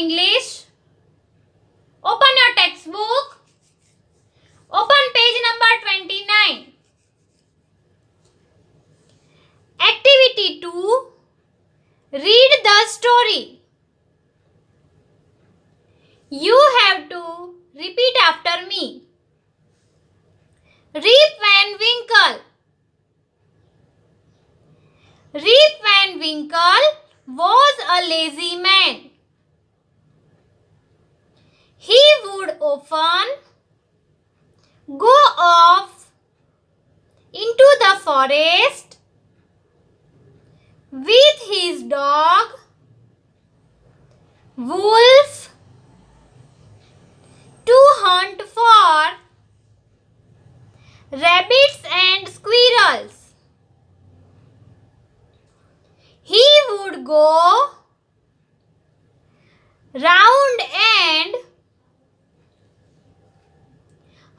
English. Open your textbook. Open page number 29. Activity 2. Read the story. You have to repeat after me. Rip Van Winkle. Rip Van Winkle was a lazy man. He would often go off into the forest with his dog, Wolf, to hunt for rabbits and squirrels. He would go round and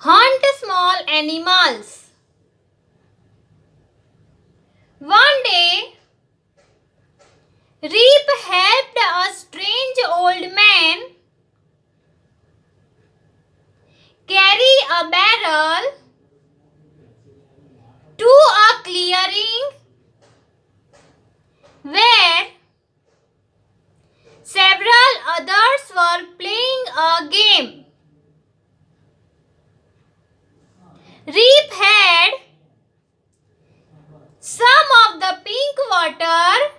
hunt small animals. One day, Rip helped a strange old man carry a barrel to a clearing where several others were playing a game. Rip had some of the pink water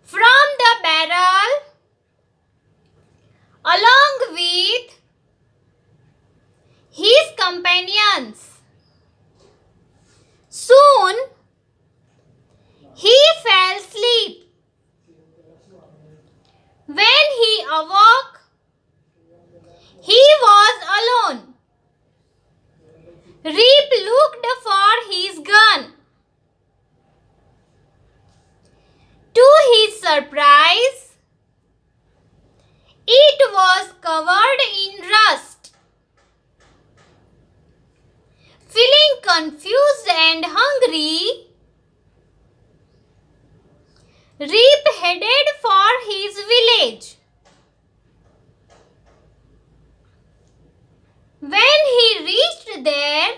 from the barrel along with his companions. Soon, he fell asleep. When he awoke, he was alone. Rip looked for his gun. To his surprise, it was covered in rust. Feeling confused and hungry, Rip headed for his village. When he reached there,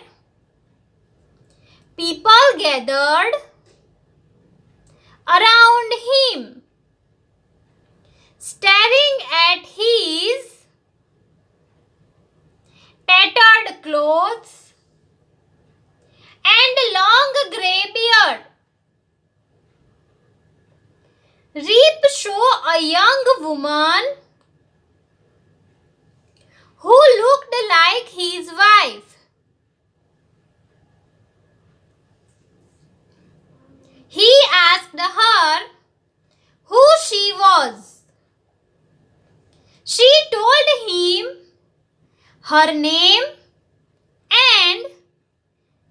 people gathered around him, staring at his tattered clothes and long grey beard. Rip saw a young woman who looked like his wife. He asked her who she was. She told him her name and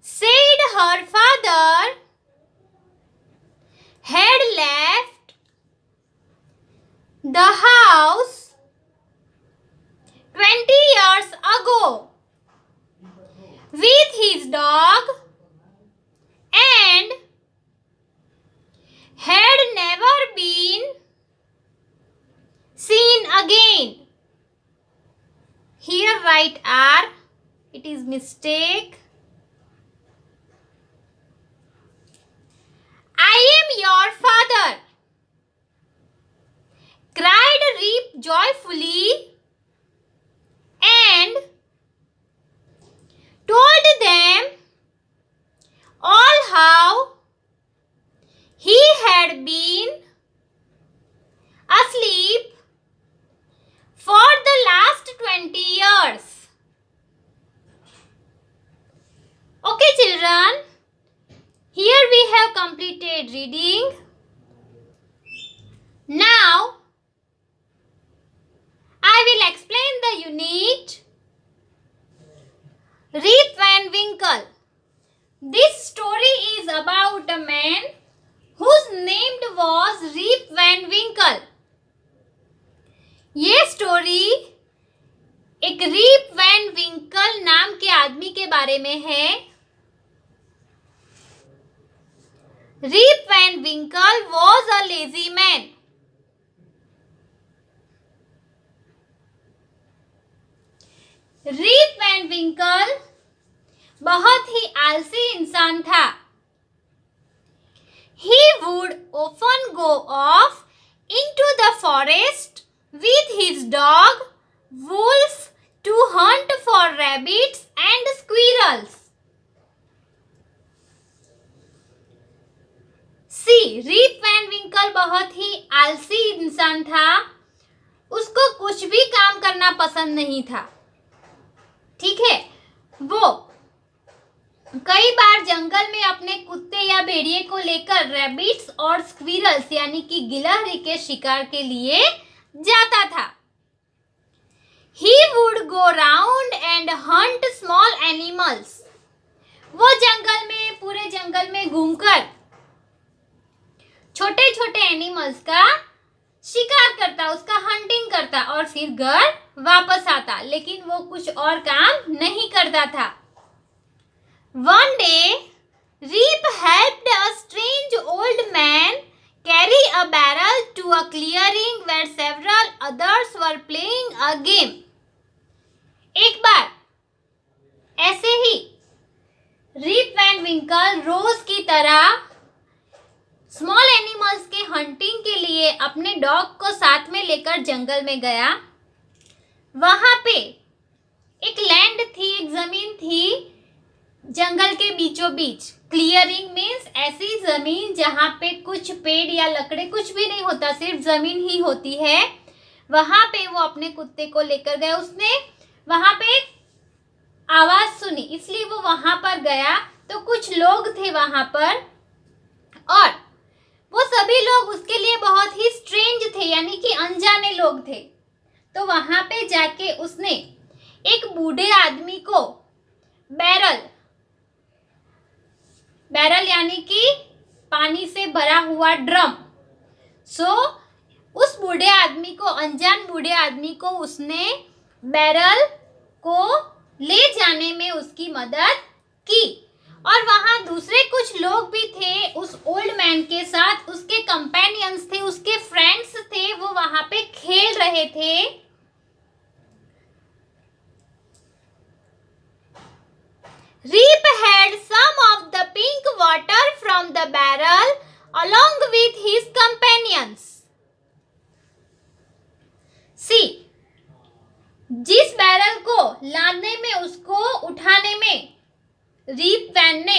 said her father had left the house 20 years ago with his dog and had never been seen again. Here write R. It is mistake. I am your father, cried Rip joyfully and told them all how he had been asleep for the last 20 years. Okay, children, here we have completed reading. Now, I will explain the unit Rip Van Winkle. This story is about a man whose name was Rip Van Winkle. ये story एक reap Van विंकल नाम के आदमी के बारे में है। Rip Van Winkle was a lazy man. Rip Van Winkle बहुत ही आलसी इंसान था. He would often go off into the forest with his dog Wolf to hunt for rabbits and squirrels. C. Rip Van Winkle बहुत ही आलसी इंसान था. उसको कुछ भी काम करना पसंद नहीं था. ठीक है, वो कई बार जंगल में अपने कुत्ते या भेड़िए को लेकर रैबिट्स और स्क्विरल्स यानी कि गिलहरी के शिकार के लिए जाता था. He would go round and hunt small animals. वो पूरे जंगल में घूमकर छोटे छोटे एनिमल्स का शिकार करता, उसका हंटिंग करता और फिर घर वापस आता, लेकिन वो कुछ और काम नहीं करता था. One day, Reep helped a strange old man carry a barrel to a clearing where several others were playing a game. एक बार ऐसे ही रीप वैन विंकल रोज की तरह स्मॉल एनिमल्स के हंटिंग के लिए अपने डॉग को साथ में लेकर जंगल में गया. वहां पे एक लैंड थी, एक जमीन थी जंगल के बीचों बीच. क्लियरिंग मीन्स ऐसी जमीन जहाँ पे कुछ पेड़ या लकड़े कुछ भी नहीं होता, सिर्फ जमीन ही होती है. वहां पे वो अपने कुत्ते को लेकर गया. उसने वहां पे आवाज सुनी, इसलिए वो वहां पर गया. तो कुछ लोग थे वहां पर और वो सभी लोग उसके लिए बहुत ही स्ट्रेंज थे, यानी कि अनजाने लोग थे. तो वहां पे जाके उसने एक बूढ़े आदमी को बैरल यानी कि पानी से भरा हुआ ड्रम. उस बूढ़े आदमी को, अनजान बूढ़े आदमी को उसने बैरल को ले जाने में उसकी मदद की. और वहां दूसरे कुछ लोग भी थे उस ओल्ड मैन के साथ, उसके कंपेनियंस थे, उसके फ्रेंड्स थे. वो वहां पे खेल रहे थे. Reep had some of the pink water from the barrel along with his companions. See, जिस बैरल को लादने में, उसको उठाने में रीप वैन ने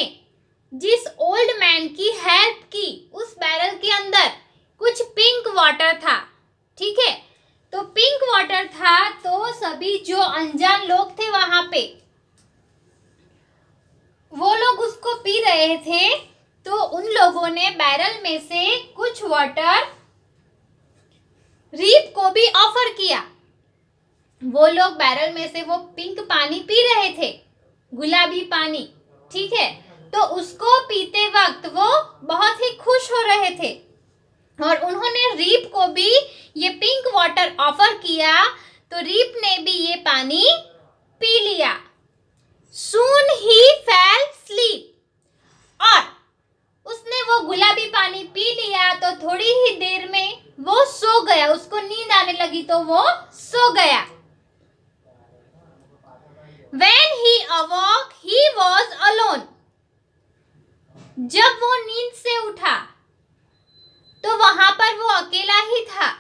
जिस ओल्ड मैन की हेल्प की, उस बैरल के अंदर कुछ पिंक वाटर था. ठीक है, तो पिंक वाटर था. तो सभी जो अनजान लोग थे वहां पे, वो लोग उसको पी रहे थे. तो उन लोगों ने बैरल में से कुछ वाटर रीप को भी ऑफर किया. वो लोग बैरल में से वो पिंक पानी पी रहे थे, गुलाबी पानी. ठीक है, तो उसको पीते वक्त वो बहुत ही खुश हो रहे थे और उन्होंने रीप को भी ये पिंक वाटर ऑफर किया. तो रीप ने भी ये पानी पी लिया. Soon he fell asleep. और उसने वो गुलाबी पानी पी लिया तो थोड़ी ही देर में वो सो गया. उसको नींद आने लगी तो वो सो गया. When he awoke, he was alone. जब वो नींद से उठा तो वहां पर वो अकेला ही था.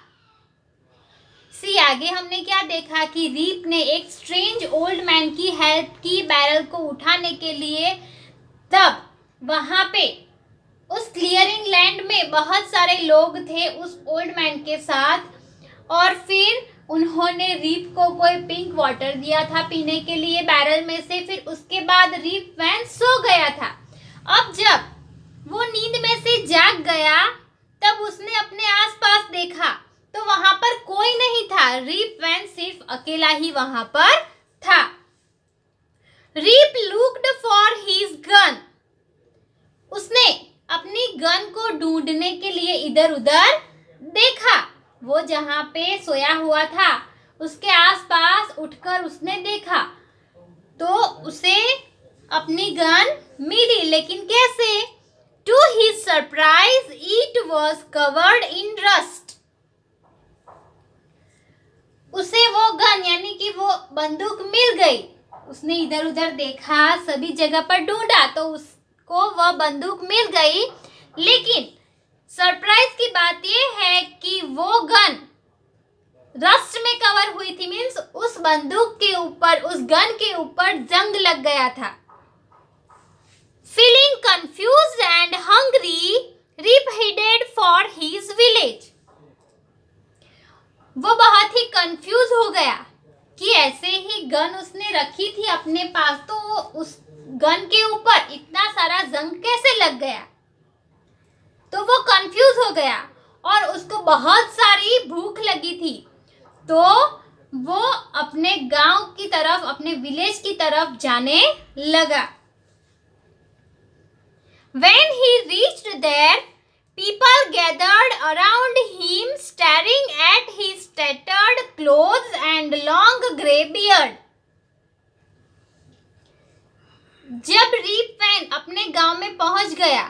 आगे हमने क्या देखा कि रीप ने एक स्ट्रेंज ओल्ड मैन की हेल्प की बैरल को उठाने के लिए. तब वहां पे उस क्लियरिंग लैंड में बहुत सारे लोग थे उस ओल्ड मैन के साथ और फिर उन्होंने रीप को कोई पिंक वाटर दिया था पीने के लिए बैरल में से. फिर उसके बाद रीप वैन सो गया था. अब जब वो नींद में से जाग गया तब उसने अपने आसपास देखा तो वहां पर कोई नहीं था. रीप वैन सिर्फ अकेला ही वहां पर था. Rip looked for his gun. उसने अपनी गन को ढूंढने के लिए इधर उधर देखा. वो जहां पे सोया हुआ था उसके आसपास उठकर उसने देखा तो उसे अपनी गन मिली. लेकिन कैसे? To his surprise it was covered in rust. उसे वो गन यानी कि वो बंदूक मिल गई। उसने इधर उधर देखा, सभी जगह पर ढूंढा तो उसको वह बंदूक मिल गई। लेकिन सरप्राइज की बात यह है कि वो गन रस्ट में कवर हुई थी, मीन्स उस बंदूक के ऊपर, उस गन के ऊपर जंग लग गया था। Feeling confused and hungry, Rip headed for his village. वो बहुत ही कंफ्यूज हो गया कि ऐसे ही गन उसने रखी थी अपने पास, तो उस गन के ऊपर इतना सारा जंग कैसे लग गया। तो वो कंफ्यूज हो गया और उसको बहुत सारी भूख लगी थी, तो वो अपने गांव की तरफ, अपने विलेज की तरफ जाने लगा। When he reached there, people gathered around him, staring at his tattered clothes and long grey beard. जब रीप वैन अपने गांव में पहुंच गया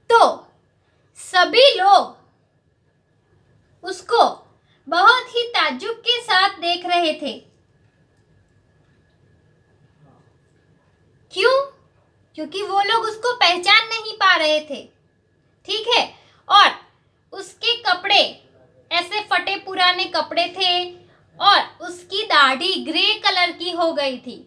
तो सभी लोग उसको बहुत ही ताज्जुब के साथ देख रहे थे। क्यों? क्योंकि वो लोग उसको पहचान नहीं पा रहे थे, ठीक है। और उसके कपड़े ऐसे फटे पुराने कपड़े थे और उसकी दाढ़ी ग्रे कलर की हो गई थी,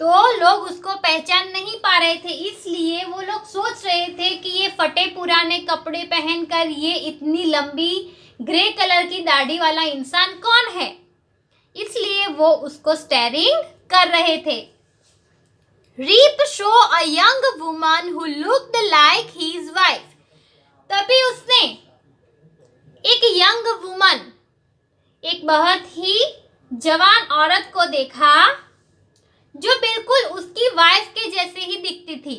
तो लोग उसको पहचान नहीं पा रहे थे। इसलिए वो लोग सोच रहे थे कि ये फटे पुराने कपड़े पहनकर ये इतनी लंबी ग्रे कलर की दाढ़ी वाला इंसान कौन है, इसलिए वो उसको स्टेरिंग कर रहे थे। Rip saw a young woman who looked like his wife. तभी उसने एक यंग वुमन, एक बहुत ही जवान औरत को देखा जो बिल्कुल उसकी वाइफ के जैसे ही दिखती थी।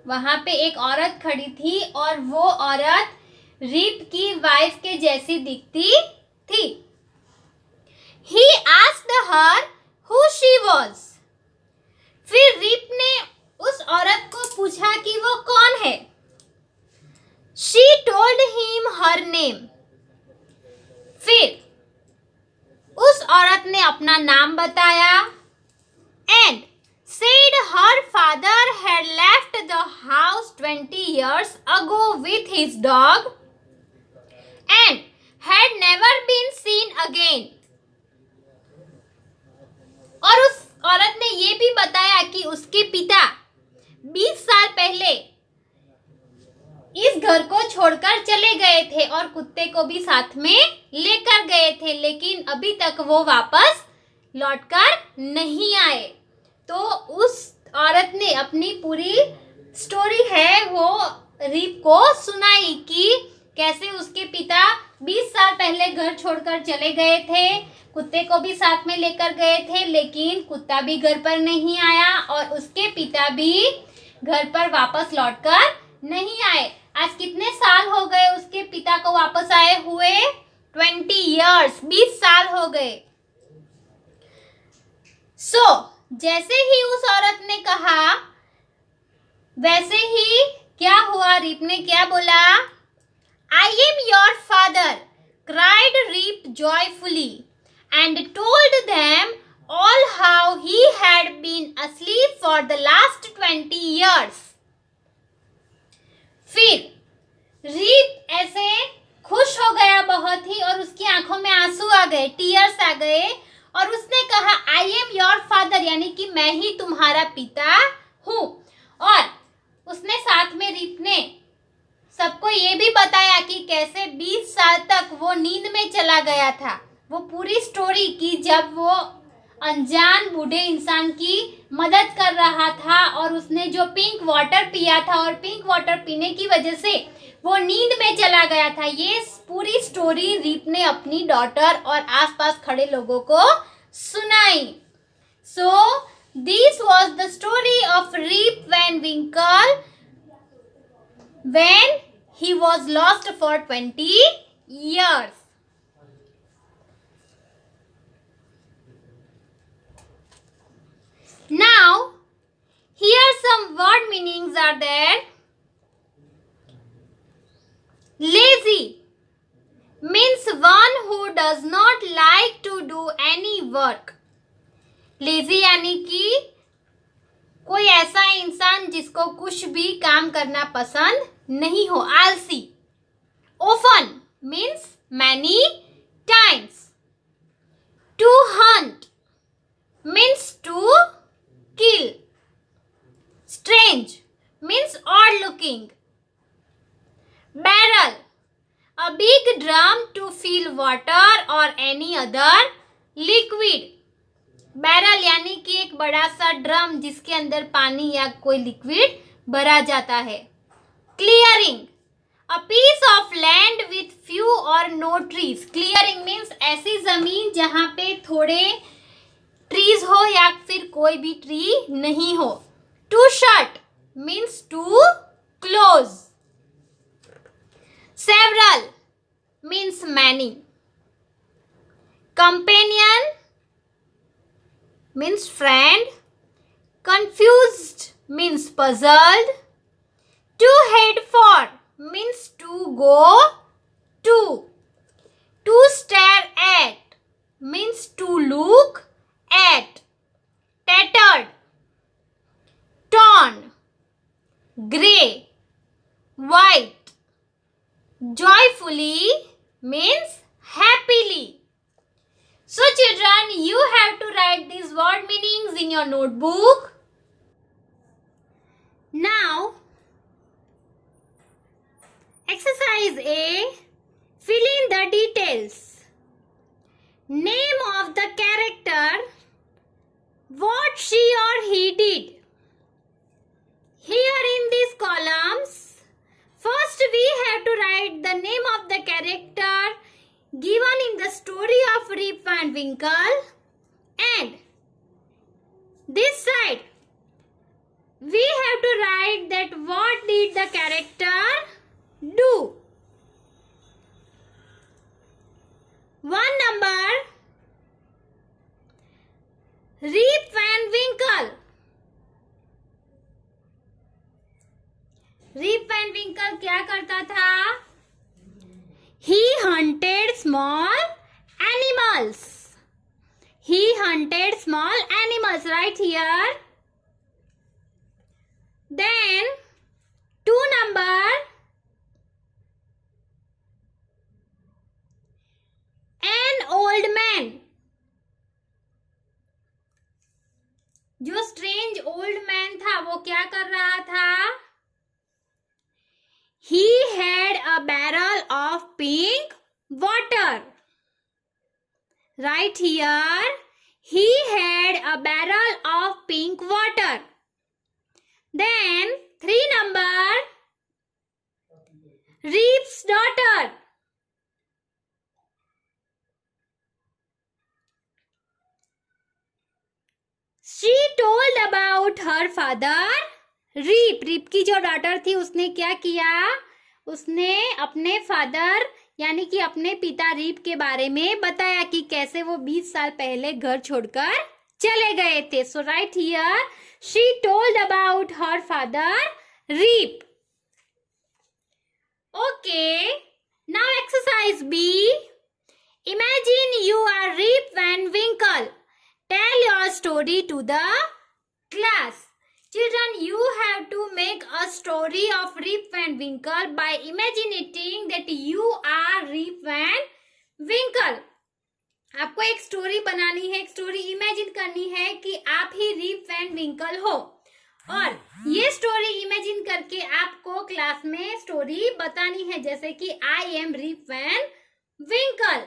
वहां पे एक औरत खड़ी थी और वो औरत रीप की वाइफ के जैसी दिखती थी। He asked her who she was. फिर रीप ने उस औरत को पूछा कि वो कौन है। She told him her name. फिर उस औरत ने अपना नाम बताया and said her father had left the house 20 years ago with his dog and had never been seen again. और उस औरत ने ये भी बताया कि उसके पिता 20 साल पहले इस घर को छोड़कर चले गए थे और कुत्ते को भी साथ में लेकर गए थे, लेकिन अभी तक वो वापस लौटकर नहीं आए। तो उस औरत ने अपनी पूरी स्टोरी है वो रीप को सुनाई कि कैसे उसके पिता 20 साल पहले घर छोड़कर चले गए थे, कुत्ते को भी साथ में लेकर गए थे, लेकिन कुत्ता भी घर पर नहीं आया और उसके पिता भी घर पर वापस लौटकर नहीं आए। आज कितने साल हो गए उसके पिता को वापस आए हुए? 20 years, 20 साल हो गए। जैसे ही उस औरत ने कहा वैसे ही क्या हुआ, रीप ने क्या बोला? I am your father, cried Reep joyfully and told them all how he had been asleep for the last 20 years. फिर रीप ऐसे खुश हो गया बहुत ही और उसकी आंखों में आंसू आ गए, टीयर्स आ गए और उसने कहा आई एम योर फादर, यानी कि मैं ही तुम्हारा पिता हूँ। और उसने साथ में रीप ने सबको ये भी बताया कि कैसे 20 साल तक वो नींद में चला गया था। वो पूरी स्टोरी की जब वो अनजान बूढ़े इंसान की मदद कर रहा था और उसने जो पिंक वाटर पिया था और पिंक वाटर पीने की वजह से वो नींद में चला गया था। ये पूरी स्टोरी रीप ने अपनी डॉटर और आसपास खड़े लोगों को सुनाई। So this was the story of Rip Van Winkle when he was lost for 20 years. Now, here some word meanings are there. Lazy means one who does not like to do any work. Lazy यानी कि कोई ऐसा इंसान जिसको कुछ भी काम करना पसंद नहीं हो, आलसी. Often means many times. To hunt means to kill. Strange means odd looking. Barrel, a big drum to fill water or any other liquid. Barrel यानी कि एक बड़ा सा ड्रम जिसके अंदर पानी या कोई लिक्विड भरा जाता है. Clearing, a piece of land with few or no trees. Clearing means ऐसी जमीन जहाँ पे थोड़े ट्रीज हो या फिर कोई भी ट्री नहीं हो. To shut means to close. Several means many. Companion means friend. Confused means puzzled. To head for means to go to. To stare at means to look at. Tattered, torn, grey, white. Joyfully means happily. So children, you have to write these word meanings in your notebook. Now, exercise A, fill in the details. Name of the character, what she or he did. Here in these columns, first we have to write the name of the character given in the story of Rip Van Winkle, and this side we have to write that what did the character do. One number, Rip Van Winkle. Rip Van Winkle क्या करता था? He hunted small animals. He hunted small animals right here. Then, 2 number, an old man. जो strange old man था वो क्या कर रहा था? He had a barrel of pink water. Right here, he had a barrel of pink water. Then, 3 number, Rip's daughter. She told about her father. Rip की जो daughter थी उसने क्या किया? उसने अपने फादर यानी कि अपने पिता रीप के बारे में बताया कि कैसे वो 20 साल पहले घर छोड़कर चले गए थे. So right here, she told about her father Rip. Okay, now exercise B. Imagine you are Rip Van Winkle. Tell your story to the class. Children, you have to make a story of Rip Van Winkle by imagining that you are Rip Van Winkle. आपको एक story बनानी है, एक story imagine करनी है कि आप ही rib Van विंकल हो, और ये स्टोरी इमेजिन करके आपको क्लास में स्टोरी बतानी है, जैसे कि I am Rip Van Winkle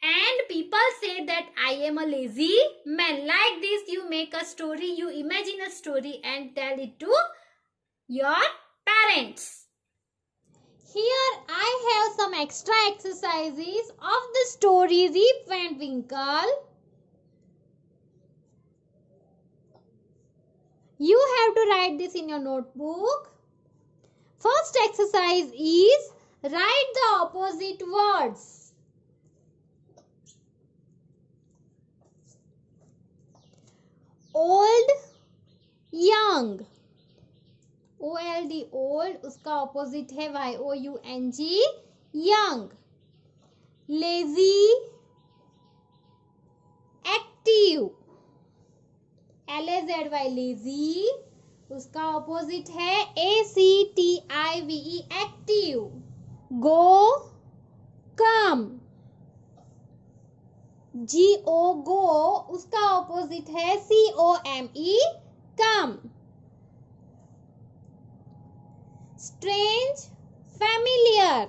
and people say that I am a lazy man. Like this, you make a story, you imagine a story and tell it to your parents. Here I have some extra exercises of the story Rip Van Winkle. You have to write this in your notebook. First exercise is write the opposite words. Old, young. OLD old, उसका opposite है YOUNG, young. lazy, active. LAZY lazy, उसका opposite है ACTIVE active. Go, come. GO go, उसका opposite है COME come. Strange, familiar.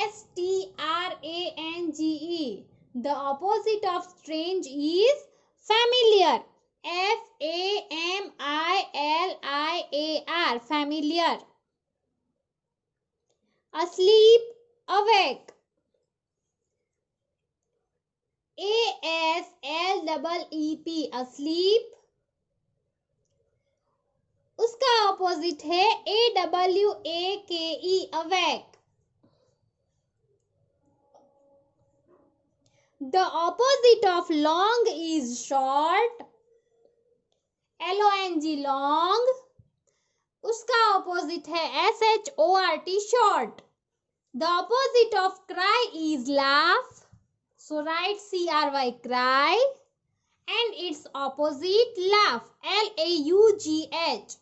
STRANGE, the opposite of strange is familiar. FAMILIAR, familiar. Asleep, awake. ASLEEP, asleep. उसका opposite है AWAKE, awake. The opposite of long is short. LONG, long. उसका opposite है SHORT, short. The opposite of cry is laugh. So write CRY, cry. And its opposite laugh, LAUGH.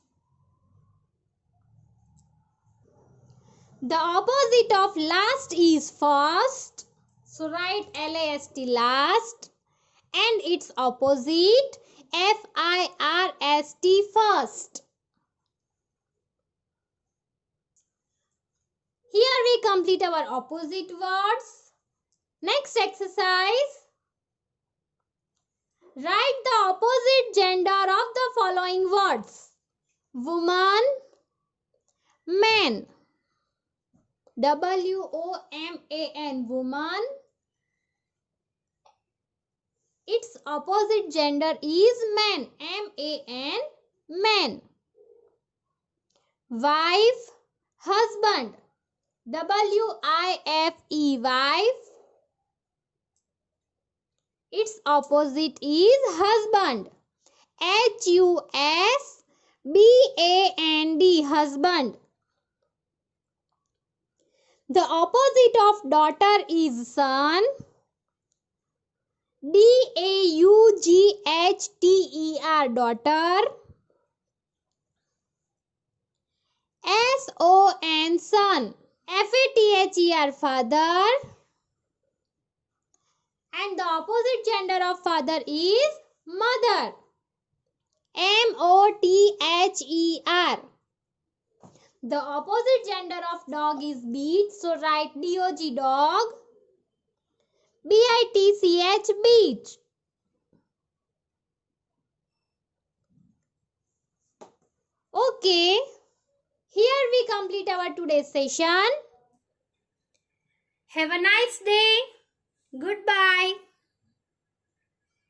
The opposite of last is first. So write LAST, last. And its opposite FIRST, first. Here we complete our opposite words. Next exercise. Write the opposite gender of the following words. Woman, man. WOMAN, woman. Its opposite gender is man. MAN, man. Wife, husband. WIFE, wife. Its opposite is husband. HUSBAND, husband. The opposite of daughter is son. DAUGHTER, daughter. SON, son. FATHER, father. And the opposite gender of father is mother. MOTHER. The opposite gender of dog is beach. So write DOG, dog. BITCH, beach. Okay. Here we complete our today's session. Have a nice day. Goodbye.